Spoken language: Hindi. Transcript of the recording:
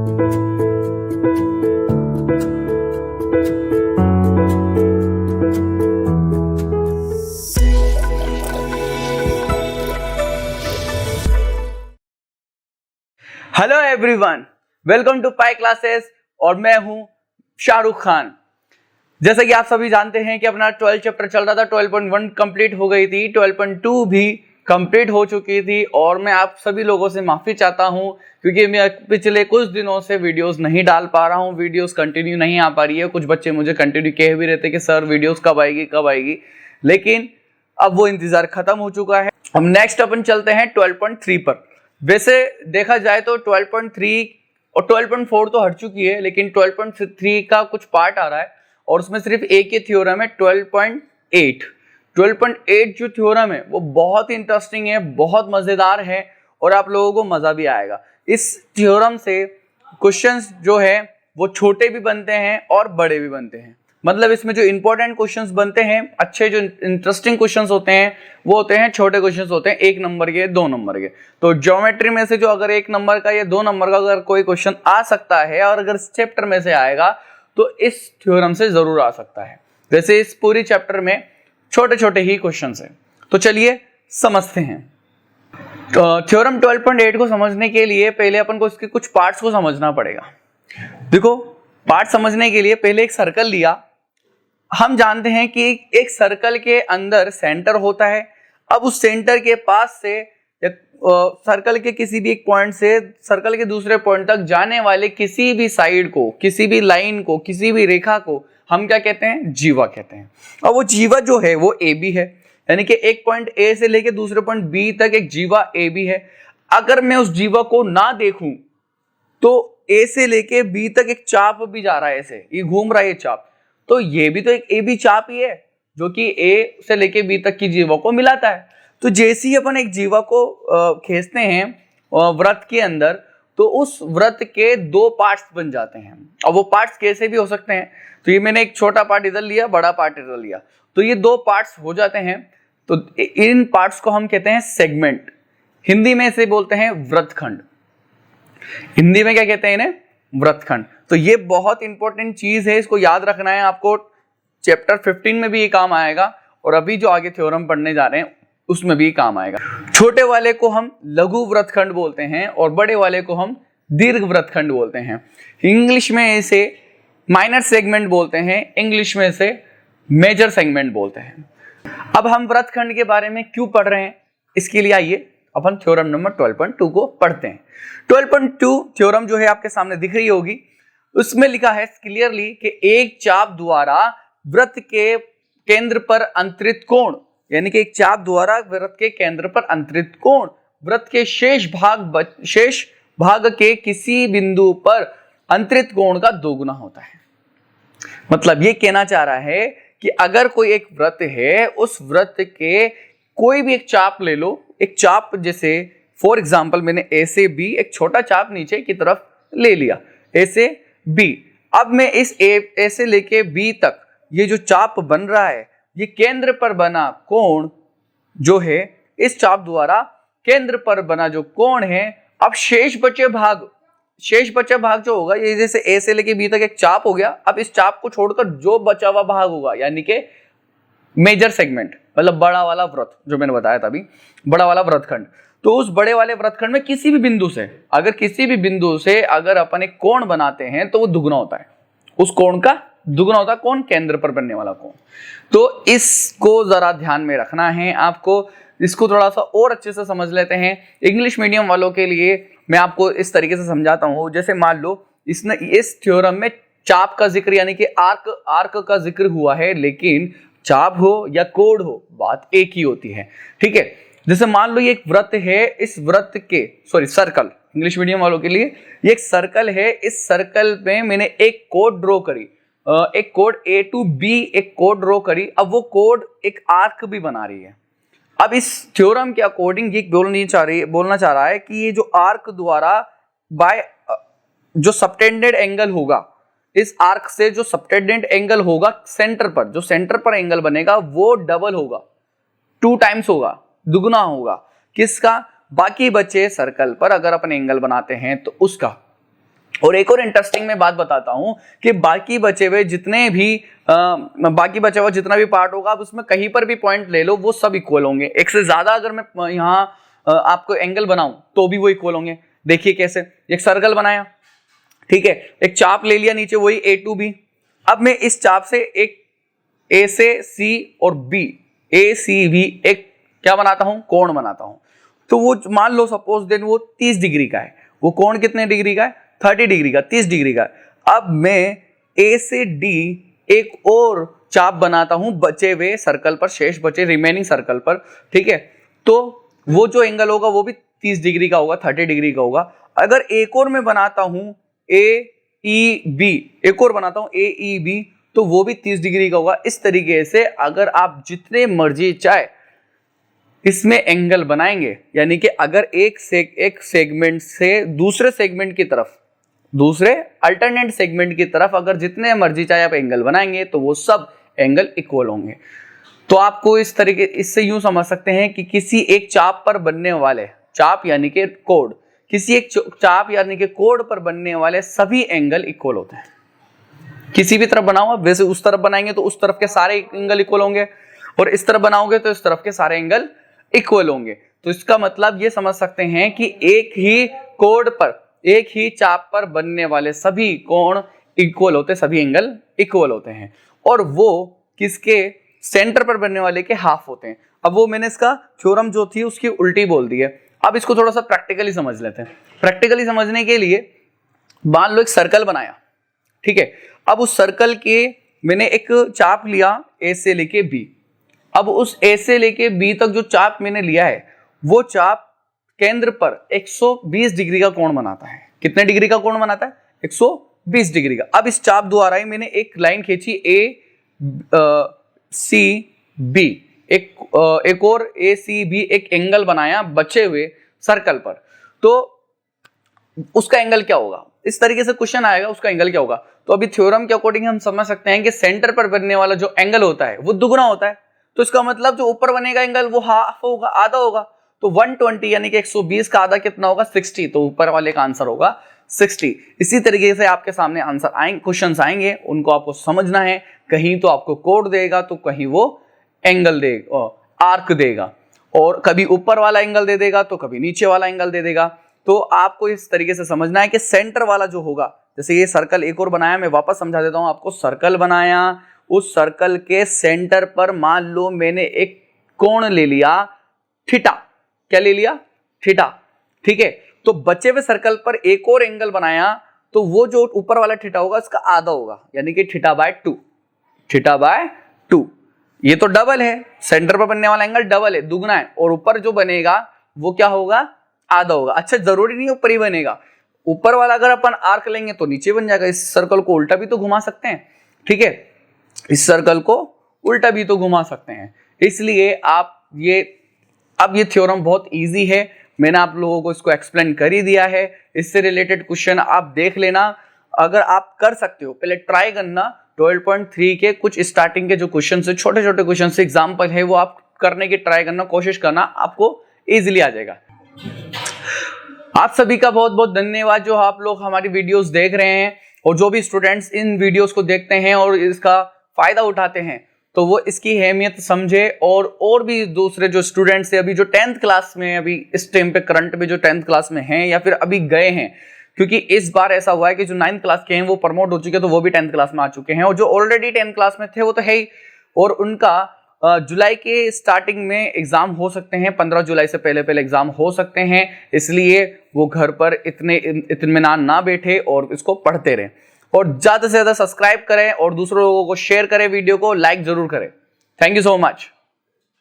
Hello everyone, welcome to pi classes और मैं हूं शाहरुख खान। जैसा कि आप सभी जानते हैं कि अपना 12 चैप्टर चल रहा था, 12.1 कंप्लीट हो गई थी, 12.2 भी कंप्लीट हो चुकी थी और मैं आप सभी लोगों से माफी चाहता हूं क्योंकि मैं पिछले कुछ दिनों से वीडियोस नहीं डाल पा रहा हूं, वीडियोस कंटिन्यू नहीं आ पा रही है। कुछ बच्चे मुझे कंटिन्यू कह भी रहते कि सर वीडियोस कब आएगी, लेकिन अब वो इंतजार खत्म हो चुका है। अब नेक्स्ट अपन चलते हैं 12.3 पर। वैसे देखा जाए तो 12.3 और 12.4 तो हट चुकी है, लेकिन 12.3 का कुछ पार्ट आ रहा है और उसमें सिर्फ एक ही थ्योरम है 12.8। 12.8 जो थ्योरम है वो बहुत इंटरेस्टिंग है, बहुत मजेदार है और आप लोगों को मजा भी आएगा। इस थ्योरम से क्वेश्चंस जो है वो छोटे भी बनते हैं और बड़े भी बनते हैं। मतलब इसमें जो इंपॉर्टेंट क्वेश्चंस बनते हैं, अच्छे जो इंटरेस्टिंग क्वेश्चंस होते हैं वो होते हैं छोटे क्वेश्चंस होते हैं 1 नंबर के, 2 नंबर के। तो ज्योमेट्री में से जो अगर 1 नंबर का या 2 नंबर का अगर कोई क्वेश्चन आ सकता है और अगर इस चैप्टर में से आएगा तो इस थ्योरम से जरूर आ सकता है। वैसे इस पूरी चैप्टर में छोटे छोटे ही क्वेश्चन है, तो चलिए समझते हैं। तो थ्योरम 12.8 को समझने के लिए पहले अपन को इसके कुछ पार्ट्स को समझना पड़ेगा। देखो, पार्ट समझने के लिए पहले एक सर्कल लिया। हम जानते हैं कि एक सर्कल के अंदर सेंटर होता है। अब उस सेंटर के पास से सर्कल के किसी भी एक पॉइंट से सर्कल के दूसरे पॉइंट तक जाने वाले किसी भी साइड को, किसी भी लाइन को, किसी भी रेखा को हम क्या कहते हैं? जीवा कहते हैं। और वो जीवा जो है वो ए बी है, यानी कि एक पॉइंट ए से लेके दूसरे पॉइंट बी तक एक जीवा ए बी है। अगर मैं उस जीवा को ना देखूं तो ए से लेके बी तक एक चाप भी जा रहा है, ऐसे ये घूम रहा है ये चाप, तो ये भी तो एक ए बी चाप ही है जो कि ए से लेके बी तक की जीवा को मिलाता है। तो जैसे ही अपन एक जीवा को खींचते हैं वृत्त के अंदर, तो उस वृत्त के 2 पार्ट्स बन जाते हैं। और वो पार्ट्स कैसे भी हो सकते हैं, तो ये मैंने एक छोटा पार्ट इधर लिया, बड़ा पार्ट इधर लिया, तो ये 2 पार्ट्स हो जाते हैं। तो इन पार्ट्स को हम कहते हैं सेगमेंट। हिंदी में इसे बोलते हैं वृत्तखंड। हिंदी में क्या कहते हैं इन्हें? वृत्तखंड। तो ये बहुत इंपॉर्टेंट चीज है, इसको याद रखना है आपको। चैप्टर 15 में भी ये काम आएगा और अभी जो आगे थ्योरम पढ़ने जा रहे हैं उसमें भी काम आएगा। छोटे वाले को हम लघु वृत्तखंड बोलते हैं और बड़े वाले को हम दीर्घ वृत्तखंड बोलते हैं। इंग्लिश में इसे माइनर सेगमेंट बोलते हैं, इंग्लिश में इसे मेजर सेगमेंट बोलते हैं। अब हम वृत्तखंड के बारे में क्यों पढ़ रहे हैं, इसके लिए आइए अपन थ्योरम नंबर 12.2 को पढ़ते हैं। 12.2 थ्योरम जो है आपके सामने दिख रही होगी, उसमें लिखा है क्लियरली कि एक चाप द्वारा वृत्त के केंद्र पर अंतरित कोण, यानी कि एक चाप द्वारा वृत्त के केंद्र पर अंतरित कोण वृत्त के शेष भाग के किसी बिंदु पर अंतरित कोण का दोगुना होता है। मतलब ये कहना चाह रहा है कि अगर कोई एक वृत्त है, उस वृत्त के कोई भी एक चाप ले लो, एक चाप जैसे फॉर एग्जाम्पल मैंने ए से बी, एक छोटा चाप नीचे की तरफ ले लिया ए से बी। अब मैं इस ए से लेके बी तक ये जो चाप बन रहा है, ये केंद्र पर बना कोण जो है, इस चाप द्वारा केंद्र पर बना जो कोण है, अब शेष बचे भाग जो होगा, ये जैसे ए से लेके बी तक एक चाप हो गया, अब इस चाप को छोड़कर जो बचा हुआ भाग होगा, यानी कि मेजर सेगमेंट, मतलब बड़ा वाला वृत्त जो मैंने बताया था अभी, बड़ा वाला वृत्तखंड। तो उस बड़े वाले वृत्तखंड में किसी भी बिंदु से अगर अपन एक कोण बनाते हैं तो वो दुगना होता है, उस कोण का दुगना होता है। कौन? केंद्र पर बनने वाला कोण। तो इसको जरा ध्यान में रखना है आपको। इसको थोड़ा सा और अच्छे से समझ लेते हैं। इंग्लिश मीडियम वालों के लिए मैं आपको इस तरीके से समझाता हूं। जैसे मान लो इसने इस थ्योरम में चाप का जिक्र यानी कि आर्क का जिक्र हुआ है, लेकिन चाप हो या कोण हो बात एक ही होती है, ठीक है। जैसे मान लो ये एक वृत्त है, इस वृत्त के सर्कल, इंग्लिश मीडियम वालों के लिए ये एक सर्कल है। इस सर्कल में मैंने एक कोड ड्रॉ करी, एक कोड ए टू बी एक कोड ड्रॉ करी। अब वो कोड एक आर्क भी बना रही है। अब इस थ्योरम के अकॉर्डिंग ये बोलना चाह रहा है कि ये जो आर्क द्वारा बाय जो सबटेंडेड एंगल होगा, इस आर्क से जो सबटेंडेड एंगल होगा सेंटर पर, जो सेंटर पर एंगल बनेगा वो डबल होगा, 2 टाइम्स होगा, दुगना होगा। किसका? बाकी बचे सर्कल पर अगर अपन एंगल बनाते हैं तो उसका, और एक और इंटरेस्टिंग मैं बात बताता हूं कि बाकी बचे हुए जितना भी पार्ट होगा, आप उसमें कहीं पर भी पॉइंट ले लो वो सब इक्वल होंगे। एक से ज्यादा अगर मैं यहाँ आपको एंगल बनाऊं तो भी वो इक्वल होंगे। देखिए कैसे, एक सर्कल बनाया, ठीक है, एक चाप ले लिया नीचे वही A to B। अब मैं इस चाप से एक A से C और B, ACB एक क्या बनाता हूं, कोण बनाता हूं। तो वो मान लो सपोज देन वो 30 डिग्री का है। वो कोण कितने डिग्री का है, 30 डिग्री का, 30 डिग्री का। अब मैं A से D एक और चाप बनाता हूं बचे हुए सर्कल पर, शेष बचे रिमेनिंग सर्कल पर, ठीक है। तो वो जो एंगल होगा वो भी 30 डिग्री का होगा, 30 डिग्री का होगा। अगर एक और मैं बनाता हूं AEB, एक और बनाता हूं AEB, तो वो भी 30 डिग्री का होगा। इस तरीके से अगर आप जितने मर्जी चाहे इसमें एंगल बनाएंगे, यानी कि अगर एक सेगमेंट से दूसरे सेगमेंट की तरफ, दूसरे अल्टरनेट सेगमेंट की तरफ अगर जितने मर्जी चाहे आप एंगल बनाएंगे तो वो सब एंगल इक्वल होंगे। तो आपको इस तरीके इससे यूं समझ सकते हैं कि किसी एक चाप पर बनने वाले, चाप यानी कि कोड, किसी एक चाप यानी कि कोड पर बनने वाले सभी एंगल इक्वल होते हैं। किसी भी तरफ बनाओ, वैसे उस तरफ बनाएंगे तो उस तरफ के सारे एंगल इक्वल होंगे, और इस तरफ बनाओगे तो इस तरफ के सारे एंगल इक्वल होंगे। तो इसका मतलब ये समझ सकते हैं कि एक ही कोड पर, एक ही चाप पर बनने वाले सभी कोण इक्वल होते, सभी एंगल इक्वल होते हैं, और वो किसके, सेंटर पर बनने वाले के हाफ होते हैं। अब वो मैंने इसका थ्योरम जो थी उसकी उल्टी बोल दी है। अब इसको थोड़ा सा प्रैक्टिकली समझ लेते हैं। प्रैक्टिकली समझने के लिए मान लो एक सर्कल बनाया, ठीक है। अब उस सर्कल के मैंने एक चाप लिया A से लेके B। अब उस A से लेके B तक जो चाप मैंने लिया है वो चाप केंद्र पर 120 डिग्री का कोण बनाता है। कितने डिग्री का कोण बनाता है, 120 डिग्री का। अब इस चाप द्वारा ही मैंने एक लाइन खींची ACB, एक और ACB एक एंगल बनाया बचे हुए सर्कल पर। तो उसका एंगल क्या होगा, इस तरीके से क्वेश्चन आएगा, उसका एंगल क्या होगा। तो अभी थ्योरम के अकॉर्डिंग हम समझ सकते हैं कि सेंटर पर बनने वाला जो एंगल होता है वो दुगना होता है। तो इसका मतलब जो ऊपर बनेगा एंगल वो हाफ होगा, आधा होगा। तो 120 यानी कि 120 का आधा कितना होगा, 60। तो ऊपर वाले का आंसर होगा 60। इसी तरीके से आपके सामने आंसर आएंगे, क्वेश्चंस आएंगे, उनको आपको समझना है। कहीं तो आपको कोड देगा तो कहीं वो एंगल देगा, आर्क देगा, और कभी ऊपर वाला एंगल दे देगा तो कभी नीचे वाला एंगल दे देगा। तो आपको इस तरीके से समझना है कि सेंटर वाला जो होगा, जैसे ये सर्कल एक और बनाया, मैं वापस समझा देता हूं आपको। सर्कल बनाया, उस सर्कल के सेंटर पर मान लो मैंने एक कोण ले लिया थीटा। क्या ले लिया, थीटा, ठीक है। तो बचे हुए सर्कल पर एक और एंगल बनाया, तो वो जो ऊपर वाला थीटा होगा उसका आधा होगा, यानी कि θ/2, θ/2। ये तो डबल है, सेंटर पर बनने वाला एंगल डबल है, दुगना है, और ऊपर जो बनेगा वो क्या होगा, आधा होगा। अच्छा, जरूरी नहीं ऊपर ही बनेगा, ऊपर वाला अगर अपन आर्क लेंगे तो नीचे बन जाएगा। इस सर्कल को उल्टा भी तो घुमा सकते हैं, ठीक है, इस सर्कल को उल्टा भी तो घुमा सकते हैं। इसलिए आप अब ये थ्योरम बहुत इजी है, मैंने आप लोगों को इसको एक्सप्लेन कर ही दिया है। इससे रिलेटेड क्वेश्चन आप देख लेना, अगर आप कर सकते हो पहले ट्राई करना। 12.3 के कुछ स्टार्टिंग के जो क्वेश्चन है, छोटे छोटे क्वेश्चन से एग्जाम्पल है, वो आप करने की ट्राई करना, कोशिश करना, आपको इजिली आ जाएगा। आप सभी का बहुत बहुत धन्यवाद जो आप लोग हमारी वीडियोस देख रहे हैं, और जो भी स्टूडेंट्स इन वीडियोस को देखते हैं और इसका फायदा उठाते हैं, तो वो इसकी अहमियत समझे। और भी दूसरे जो स्टूडेंट्स हैं, अभी जो 10th क्लास में, अभी इस टाइम पे करंट में जो 10th क्लास में हैं या फिर अभी गए हैं, क्योंकि इस बार ऐसा हुआ है कि जो 9th क्लास के हैं वो प्रमोट हो चुके हैं, तो वो भी 10th क्लास में आ चुके हैं, और जो ऑलरेडी 10th क्लास में थे वो तो है ही, और उनका जुलाई के स्टार्टिंग में एग्जाम हो सकते हैं, 15 जुलाई से पहले पहले एग्जाम हो सकते हैं। इसलिए वो घर पर इतने इत्मीनान ना बैठे और इसको पढ़ते रहें, और ज्यादा से ज्यादा सब्सक्राइब करें और दूसरों लोगों को शेयर करें, वीडियो को लाइक जरूर करें। Thank you so much.